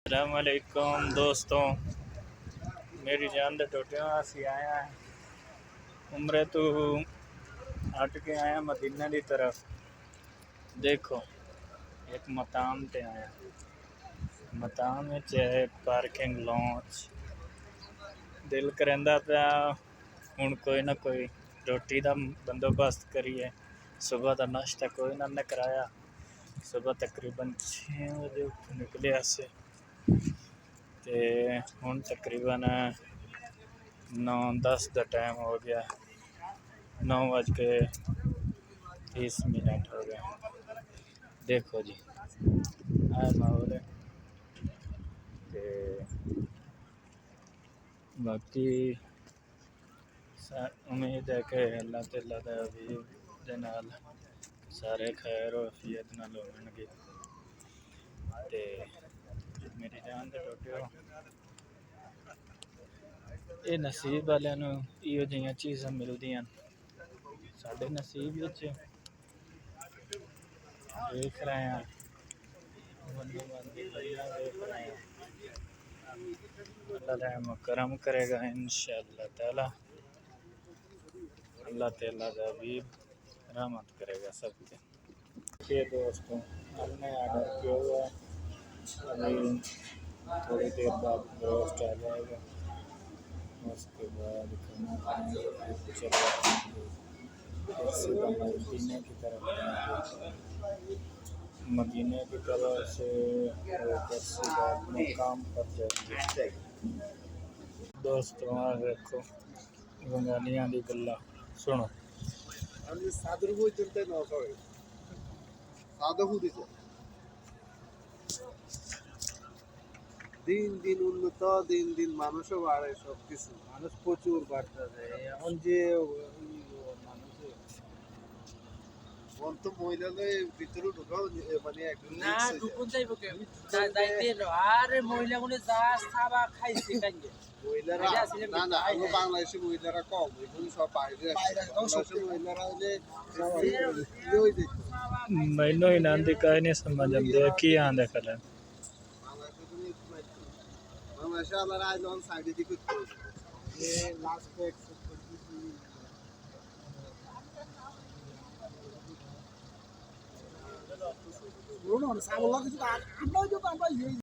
अस्सलामुअलैकुम दोस्तों, मेरी जान दे टोटियां असी आया उम्रे तो हट के आया मदीना की तरफ। देखो एक मकाम ते आया, मकाम है पार्किंग लॉन्च। दिल करेंदा पिया हुण कोई ना कोई रोटी का बंदोबस्त करिए। सुबह का नाश्ता कोई ना कराया। सुबह तकरीबन 6 बजे उत्थों निकले अस ते हुण तकरीबन 9:10 का टाइम हो गया। 9:30 हो गया। देखो जी आए माहौल है ते बाकी उम्मीद है कि अल्लाह ताला दा हबीब दे नाल सारे खैर वफियत नाल होणगे ते मेरी जान दे टोटियो ये नसीब वालियां नूं इहो जिहियां चीज़ां मिलदियां साडे नसीब विच देख रहे हैं। देख रहे हैं अल्लाह रहम करम करेगा इंशाअल्लाह ताला। अल्लाह ताला दा हबीब रहमत करेगा सब पे। देखिए दोस्तों, हमने ऑर्डर किया हुआ है, अभी थोड़ी देर बाद रोस्ट आ जाएगा। उसके बाद खाना खाएंगे, फिर चले जाएंगे फिर सीधा मदीने की तरफ जाएंगे। मदीने की तरफ से होकर सीधा मुकाम पर जाएंगे। दोस्तों आ देखो बंगालियां दी गल्ला सुनो। দিন দিন উন্নত, দিন দিন মানুষও বাড়ে, সবকিছু মানুষ প্রচুর বাড়তেছে এখন যে তো মহিলাদের ভিতরে ঢুকাও মানে একদম না ঢুকুন যাইব কে যাইতে আরে মহিলা গুলো যা খাবা খাইছে কাইয়ে মহিলারা না না আমরা বাংলাদেশি মহিলারা কম, এগুলো সব বাইরে আসে। মহিলারা হলে मैनू ही नांदी काहे नहीं समझ आंदे की आंदे कल बांग्लादेशे আল্লাহ আইজন সাইডে দিকে লাস্ট ব্যাক আমরা